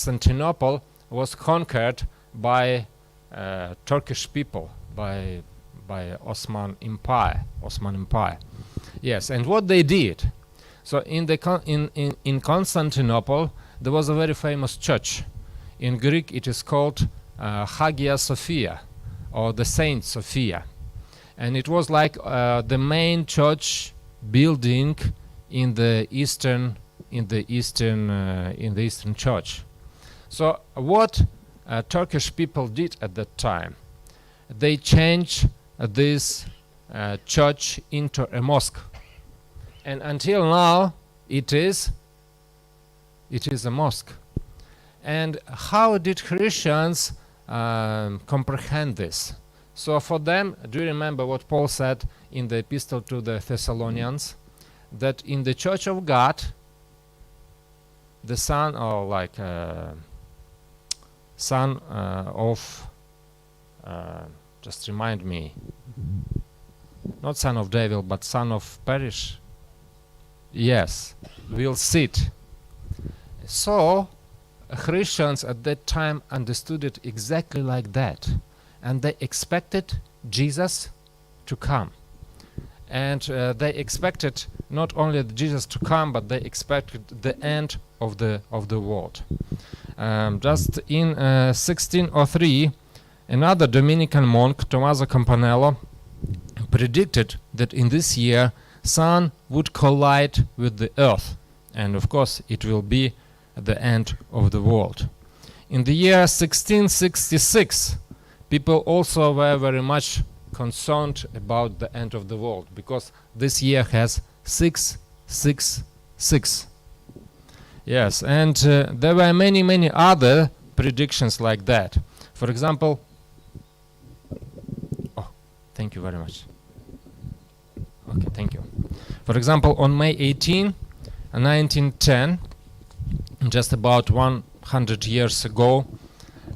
Constantinople was conquered by Turkish people, by Osman Empire. Yes, and what they did. So in Constantinople there was a very famous church. In Greek it is called Hagia Sophia, or the Saint Sophia, and it was like the main church building in the Eastern Church. So what Turkish people did at that time, they changed this church into a mosque, and until now it is a mosque. And how did Christians comprehend this? So for them, do you remember what Paul said in the epistle to the Thessalonians, that in the church of God the son, or like son of just remind me, not son of devil but son of perish, yes, will sit. So Christians at that time understood it exactly like that, and they expected Jesus to come, and they expected not only Jesus to come, but they expected the end of the world. Just in 1603, another Dominican monk, Tommaso Campanello, predicted that in this year sun would collide with the earth, and of course it will be the end of the world. In the year 1666, people also were very much concerned about the end of the world, because this year has 666. Yes, and there were many other predictions like that. For example, oh, thank you very much. Okay, thank you. For example, on May 18, 1910, just about 100 years ago,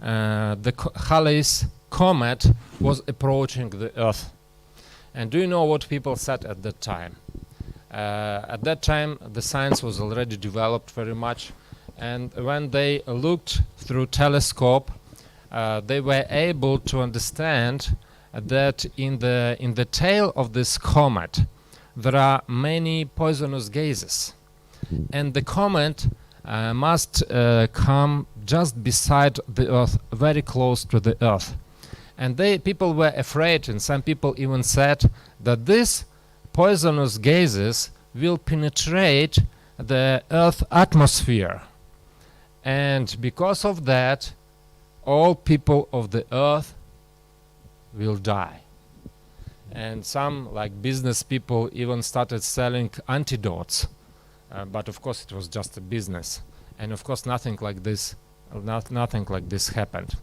the Halley's comet was approaching the Earth. And do you know what people said at that time? At that time, the science was already developed very much, and when they looked through telescope, they were able to understand that in the tail of this comet there are many poisonous gases, and the comet must come just beside the Earth, very close to the Earth. And people were afraid, and some people even said that these poisonous gases will penetrate the Earth's atmosphere, and because of that all people of the Earth will die. And some, like business people, even started selling antidotes, but of course it was just a business, and of course nothing like this happened.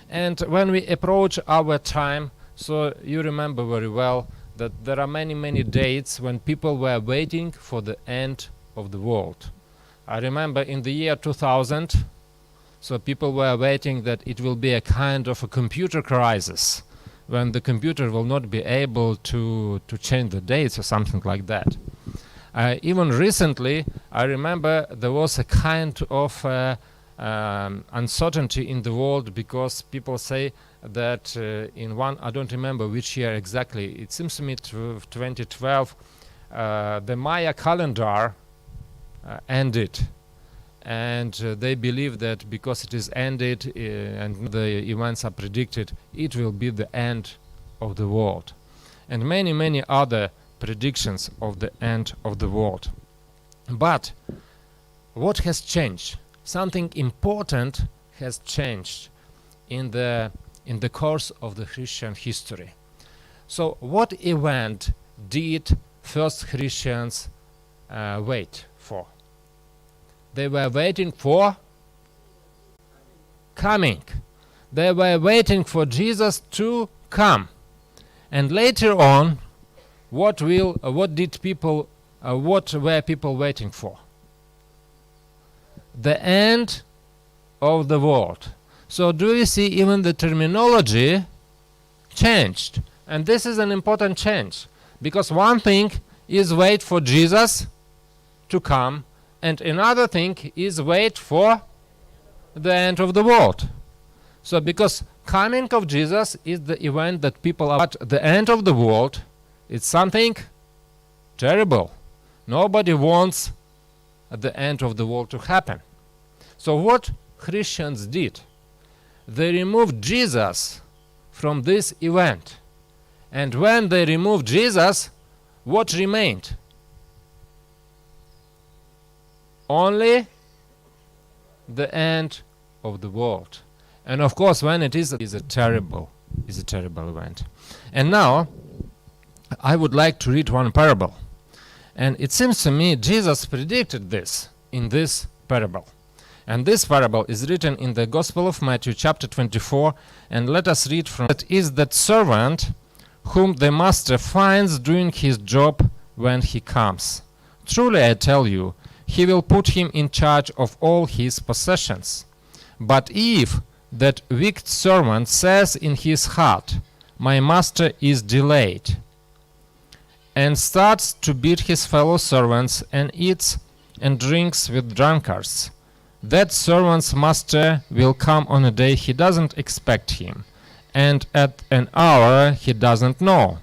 And when we approach our time, so you remember very well that there are many dates when people were waiting for the end of the world. I remember in the year 2000, so people were waiting that it will be a kind of a computer crisis, when the computer will not be able to change the dates or something like that. Even recently, I remember there was a kind of uncertainty in the world, because people say that in one, I don't remember which year exactly, it seems to me 2012, the Maya calendar ended, and they believe that because it is ended and the events are predicted, it will be the end of the world, and many other predictions of the end of the world. But what has changed? Something important has changed in the course of the Christian history. So what event did first Christians wait for? They were waiting for coming. They were waiting for Jesus to come. And later on, what were people waiting for? The end of the world. So do you see, even the terminology changed, and this is an important change, because one thing is wait for Jesus to come, and another thing is wait for the end of the world. So because coming of Jesus is the event that people are at the end of the world, it's something terrible. Nobody wants the end of the world to happen. So what Christians did, they removed Jesus from this event. And when they removed Jesus, what remained? Only the end of the world. And of course, when it is a terrible event. And now I would like to read one parable. And it seems to me Jesus predicted this in this parable. And this parable is written in the Gospel of Matthew chapter 24. And let us read from it. Is that servant whom the master finds doing his job when he comes. Truly I tell you, he will put him in charge of all his possessions. But if that wicked servant says in his heart, my master is delayed, and starts to beat his fellow servants and eats and drinks with drunkards, that servant's master will come on a day he doesn't expect him, and at an hour he doesn't know.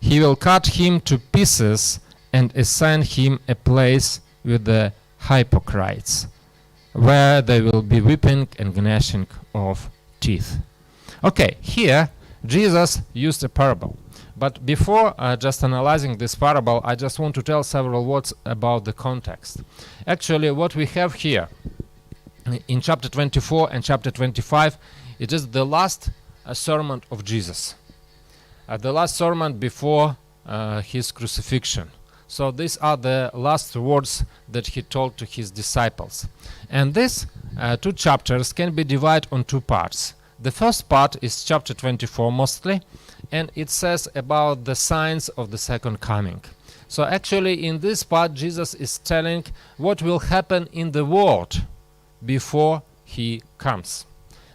He will cut him to pieces and assign him a place with the hypocrites, where there will be weeping and gnashing of teeth. Okay, here Jesus used a parable. But before just analyzing this parable, I just want to tell several words about the context. Actually, what we have here in chapter 24 and chapter 25, it is the last sermon of Jesus. The last sermon before his crucifixion. So these are the last words that he told to his disciples. And these two chapters can be divided on two parts. The first part is chapter 24 mostly, and it says about the signs of the second coming. So actually in this part Jesus is telling what will happen in the world before he comes.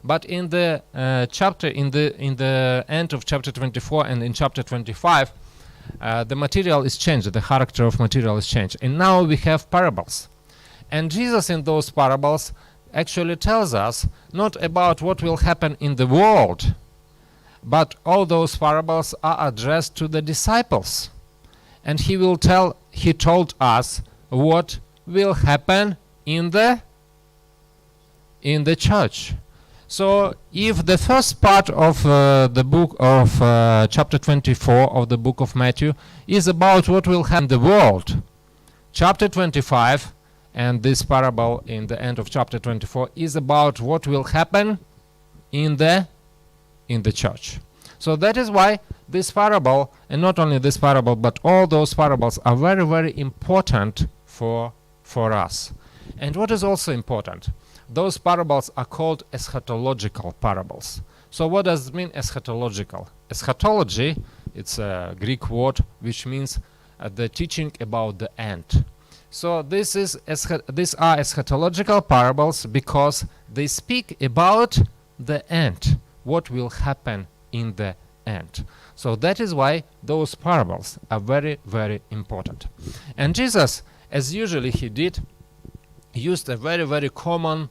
But in the chapter, in the end of chapter 24 and in chapter 25, the material is changed, the character of material is changed. And now we have parables. And Jesus in those parables actually tells us not about what will happen in the world, but all those parables are addressed to the disciples. And he told us what will happen in the church. So if the first part of the book of chapter 24 of the book of Matthew is about what will happen in the world, chapter 25 and this parable in the end of chapter 24 is about what will happen in the church. So that is why this parable, and not only this parable, but all those parables are very, very important for us. And what is also important? Those parables are called eschatological parables. So what does it mean, eschatological? Eschatology, it's a Greek word which means the teaching about the end. So these are eschatological parables because they speak about the end, what will happen in the end. So that is why those parables are very, very important. And Jesus, as usually he did, used a very, very common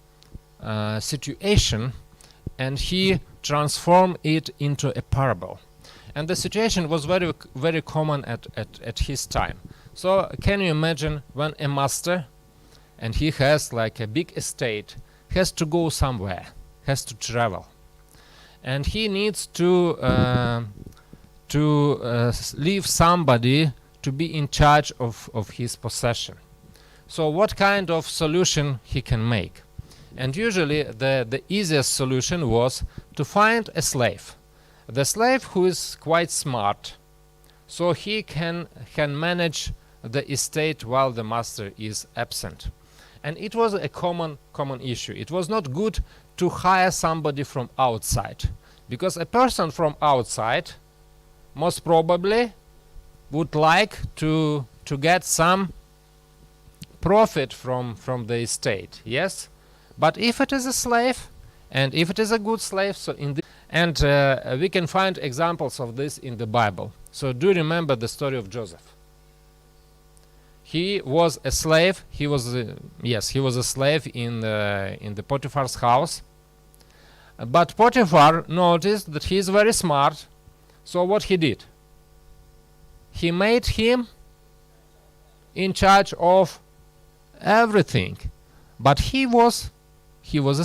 situation, and he transformed it into a parable. And the situation was very, very common at his time. So can you imagine when a master, and he has like a big estate, has to go somewhere, has to travel, and he needs to leave somebody to be in charge of his possession. So what kind of solution he can make? And usually the easiest solution was to find a slave. The slave who is quite smart, so he can manage the estate while the master is absent. And it was a common issue. It was not good to hire somebody from outside, because a person from outside most probably would like to get some profit from the estate, yes? But if it is a slave, and if it is a good slave, so we can find examples of this in the Bible. So do you remember the story of Joseph? He was a slave. He was he was a slave in the Potiphar's house. But Potiphar noticed that he is very smart. So what he did? He made him in charge of everything. But he was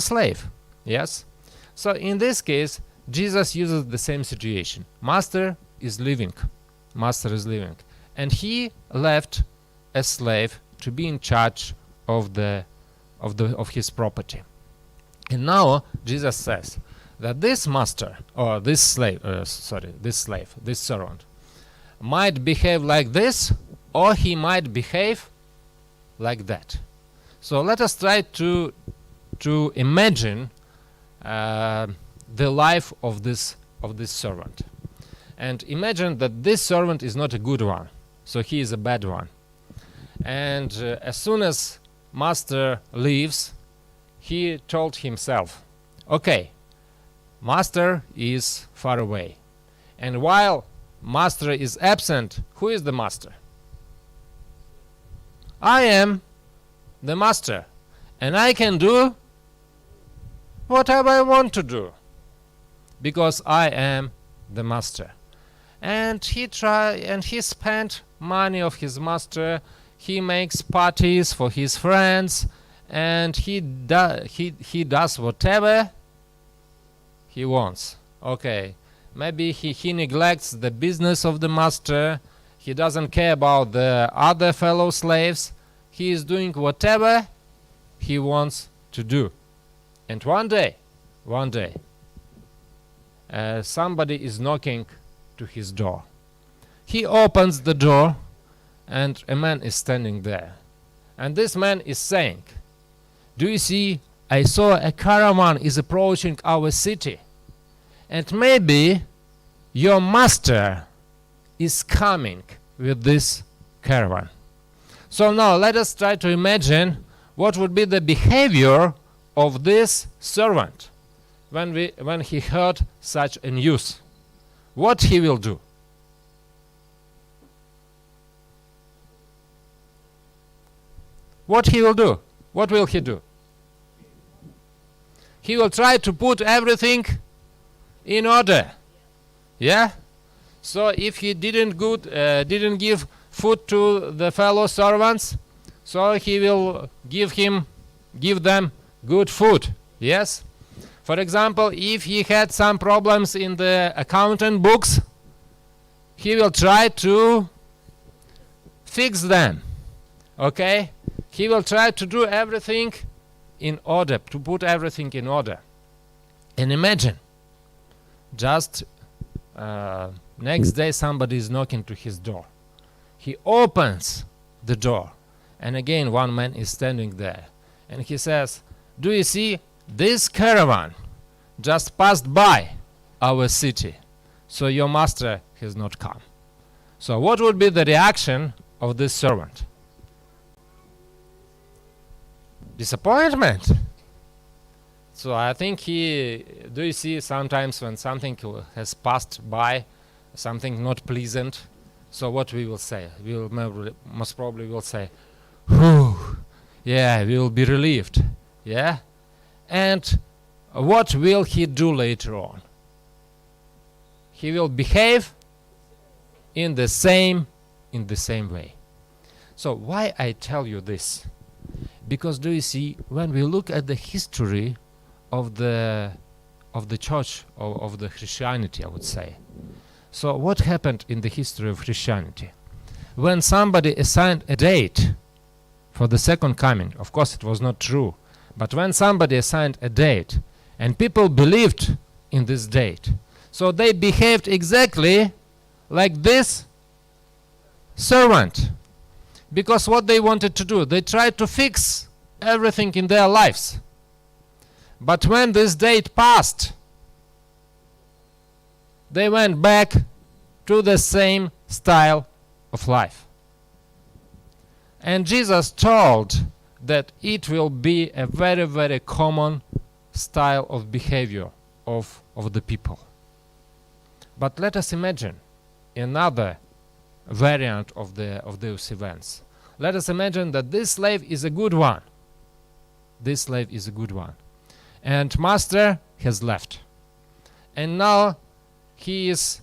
a slave. Yes. So in this case, Jesus uses the same situation. Master is leaving, and he left a slave to be in charge of his property. And now Jesus says that this master, or this servant, might behave like this, or he might behave like that. So let us try to imagine the life of this servant, and imagine that this servant is not a good one, so he is a bad one. And as soon as master leaves, he told himself, okay, master is far away, and while master is absent, who is the master? I am the master, and I can do whatever I want to do, because I am the master. And he spent money of his master. He makes parties for his friends, and he does whatever he wants. Okay, maybe he neglects the business of the master. He doesn't care about the other fellow slaves. He is doing whatever he wants to do. And one day, somebody is knocking to his door. He opens the door, and a man is standing there. And this man is saying, do you see, I saw a caravan is approaching our city, and maybe your master is coming with this caravan. So now let us try to imagine what would be the behavior of this servant when he heard such a news. What he will do? What he will do? What will he do? He will try to put everything in order. Yeah? So if he didn't give food to the fellow servants, so he will give them good food. Yes? For example, if he had some problems in the accountant books, he will try to fix them. Okay? He will try to do everything in order, to put everything in order. And imagine, just next day somebody is knocking to his door. He opens the door, and again one man is standing there, and he says, do you see, this caravan just passed by our city, so your master has not come. So what would be the reaction of this servant? Disappointment. So I think do you see, sometimes when something has passed by, something not pleasant, so what we will say? We will most probably will say, whew, yeah, we will be relieved. Yeah? And what will he do later on? He will behave in the same way. So why I tell you this? Because do you see, when we look at the history of the church, of the Christianity, I would say. So what happened in the history of Christianity? When somebody assigned a date for the second coming, of course it was not true, but when somebody assigned a date and people believed in this date, so they behaved exactly like this servant. Because what they wanted to do, they tried to fix everything in their lives. But when this date passed, they went back to the same style of life. And Jesus told that it will be a very, very common style of behavior of the people. But let us imagine another variant of those events. let us imagine that this slave is a good one. This slave is a good one. And master has left. And now he is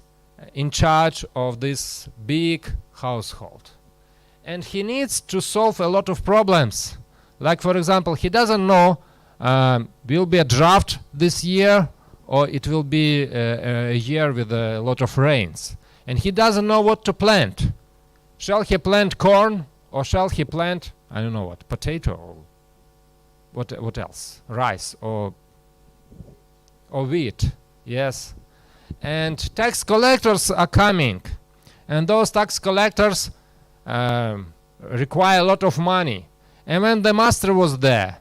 in charge of this big household. And he needs to solve a lot of problems. Like, for example, he doesn't know will be a drought this year, or it will be a year with a lot of rains. And he doesn't know what to plant. Shall he plant corn, or shall he plant, I don't know what, potato, or what else? Rice, or wheat. Yes. And tax collectors are coming. And those tax collectors require a lot of money. And when the master was there,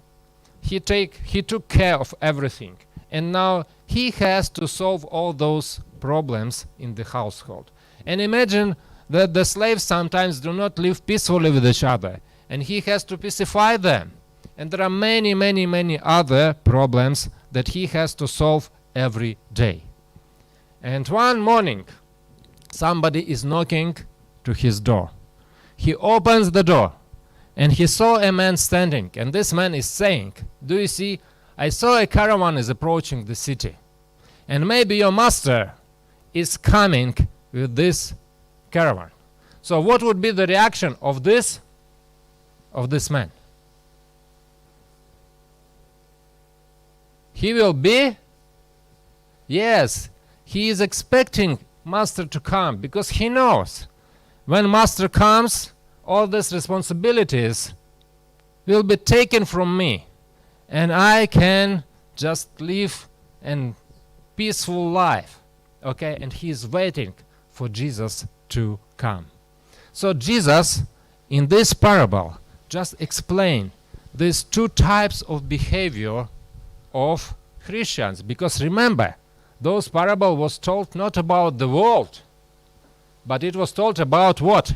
he took care of everything. And now he has to solve all those problems in the household. And imagine that the slaves sometimes do not live peacefully with each other. And he has to pacify them. And there are many, many, many other problems that he has to solve every day. And one morning, somebody is knocking to his door. He opens the door, and he saw a man standing. And this man is saying, do you see, I saw a caravan is approaching the city. And maybe your master is coming with this caravan. So what would be the reaction of this man? He will be, yes, he is expecting master to come, because he knows when master comes, all these responsibilities will be taken from me, and I can just live a peaceful life. Okay, and he is waiting for Jesus to come. So Jesus, in this parable, just explained these two types of behavior of Christians. Because remember, those parable was told not about the world, but it was told about what?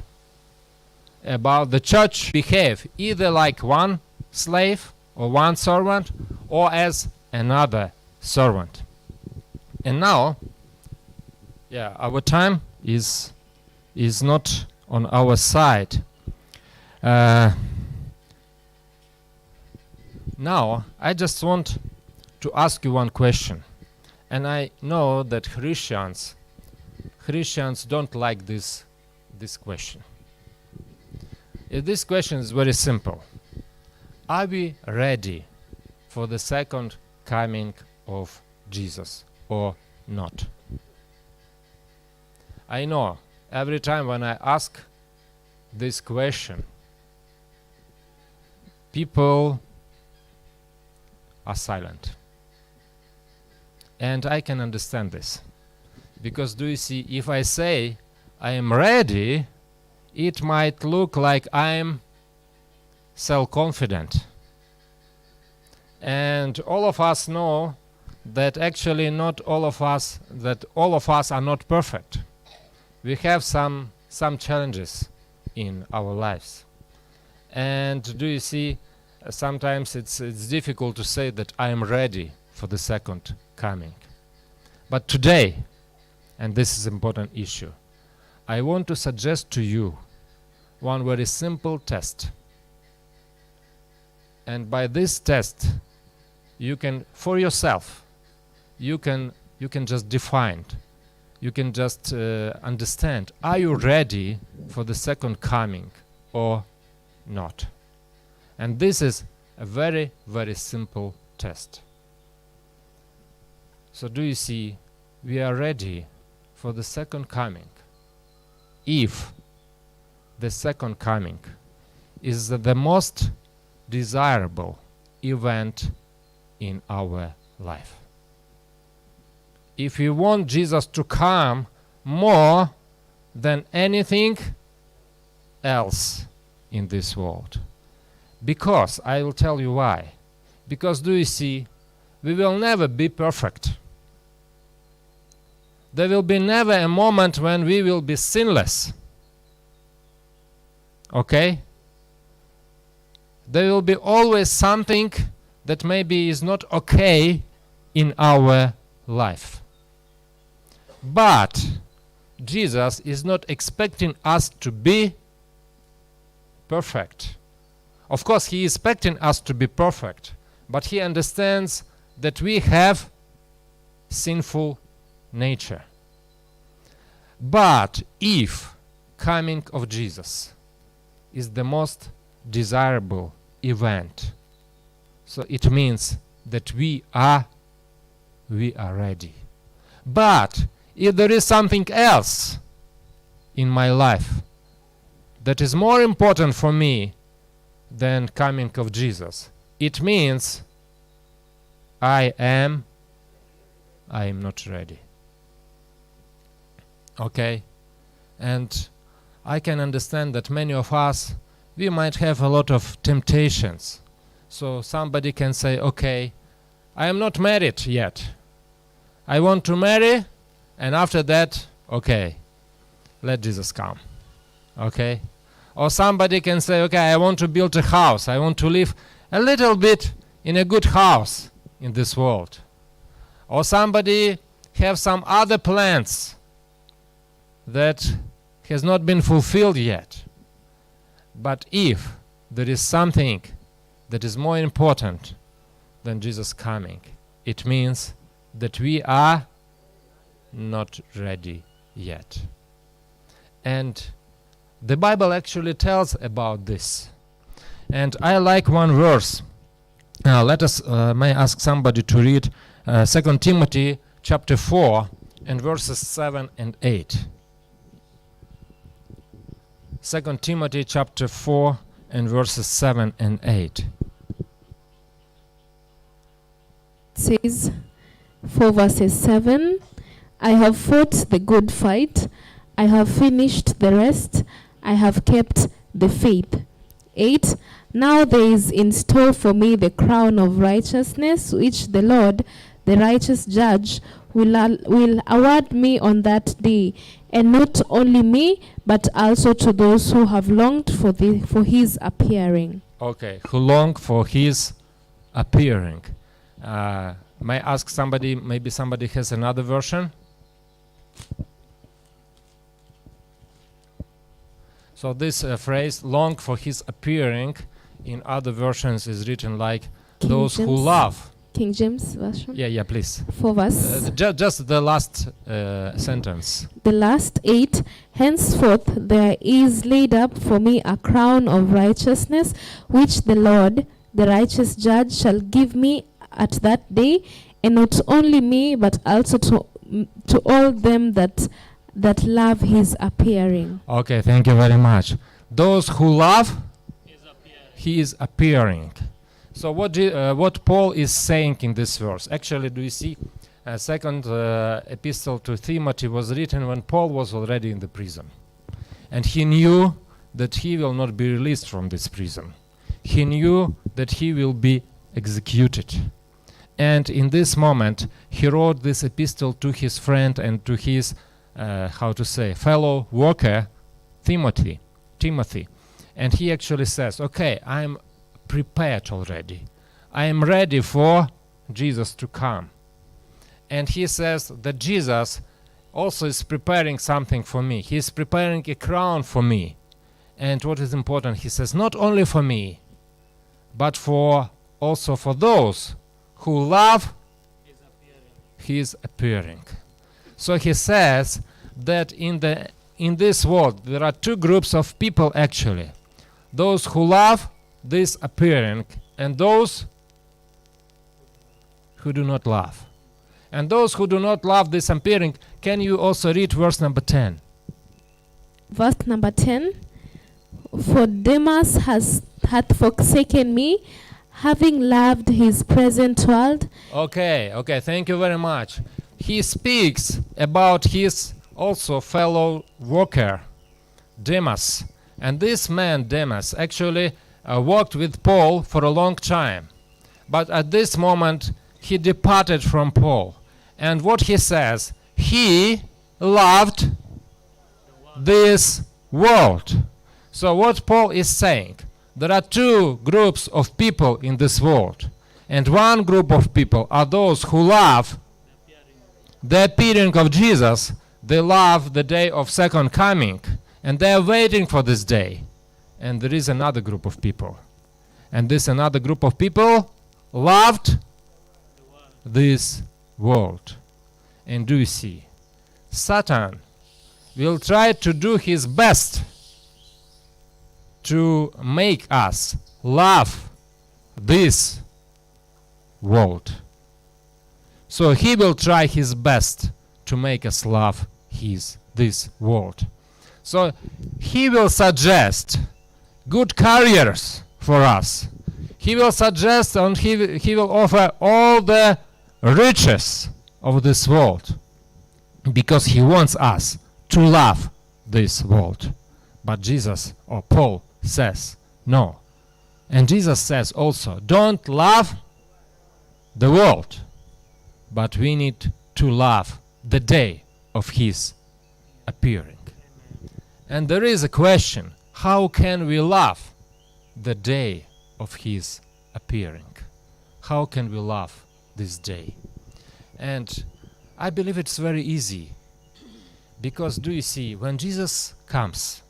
About the church behave either like one slave or one servant, or as another servant. And now, our time is not on our side. Now, I just want to ask you one question. And I know that Christians don't like this question. This question is very simple. Are we ready for the second coming of Jesus or not? I know every time when I ask this question, people are silent. And I can understand this. Because do you see, if I say I am ready, it might look like I'm self-confident. And all of us know that actually not all of us, that all of us are not perfect. We have some challenges in our lives. And do you see, sometimes it's difficult to say that I am ready for the second coming. But today, and this is an important issue, I want to suggest to you one very simple test. And by this test, you can, for yourself, you can just define, you can just understand, are you ready for the second coming or not? And this is a very, very simple test. So do you see, we are ready for the second coming if the second coming is the most desirable event in our life. If we want Jesus to come more than anything else in this world. Because, I will tell you why. Because do you see, we will never be perfect. There will be never a moment when we will be sinless. Okay? There will be always something that maybe is not okay in our life. But Jesus is not expecting us to be perfect. Of course, he is expecting us to be perfect, but he understands that we have sinful nature. But if coming of Jesus is the most desirable event, so it means that we are ready. But if there is something else in my life that is more important for me than coming of Jesus, it means I am not ready. Okay? And I can understand that many of us, we might have a lot of temptations. So somebody can say, okay, I am not married yet. I want to marry, and after that, okay, let Jesus come. Okay? Or somebody can say, okay, I want to build a house. I want to live a little bit in a good house in this world. Or somebody have some other plans that has not been fulfilled yet. But if there is something that is more important than Jesus coming, it means that we are not ready yet. And the Bible actually tells about this. And I like one verse. May I ask somebody to read 2 Timothy chapter 4 and verses 7 and 8. 2 Timothy chapter 4 and verses 7 and 8. It says, 4 verses 7, I have fought the good fight, I have finished the rest, I have kept the faith. 8, now there is in store for me the crown of righteousness, which the Lord, the righteous judge, will award me on that day, and not only me, but also to those who have longed for his appearing. Okay, who long for his appearing. May I ask somebody, maybe somebody has another version? So this phrase, long for his appearing, in other versions is written like King those James. who love. King James version. Yeah, please. 4 verse. Just the last sentence. The last 8, henceforth there is laid up for me a crown of righteousness, which the Lord, the righteous judge, shall give me at that day, and not only me, but also to all them that love his appearing. Okay, thank you very much. Those who love, he is appearing. So what Paul is saying in this verse? Actually, do you see? Second epistle to Timothy was written when Paul was already in the prison, and he knew that he will not be released from this prison. He knew that he will be executed. And in this moment, he wrote this epistle to his friend and to his, fellow worker, Timothy. And he actually says, okay, I'm prepared already. I am ready for Jesus to come. And he says that Jesus also is preparing something for me. He is preparing a crown for me. And what is important, he says, not only for me, but also for those who love, he is appearing. So he says that in this world there are two groups of people actually. Those who love this appearing, and those who do not love. And those who do not love this appearing, can you also read verse number 10? Verse number 10, for Demas hath forsaken me, having loved his present world. Okay, thank you very much. He speaks about his also fellow worker, Demas. And this man, Demas, actually worked with Paul for a long time. But at this moment, he departed from Paul. And what he says, he loved this world. So what Paul is saying, there are two groups of people in this world. And one group of people are those who love the appearing of Jesus. They love the day of second coming. And they are waiting for this day. and there is another group of people. And this another group of people loved this world. And do you see? Satan will try to do his best to make us love this world. So he will try his best to make us love this world. So he will suggest good careers for us. He will suggest and he will offer all the riches of this world because he wants us to love this world. But Jesus or Paul says no. And Jesus says also, don't love the world, but we need to love the day of his appearing. And there is a question, how can we love the day of his appearing? How can we love this day? And I believe it's very easy, because do you see, when Jesus comes,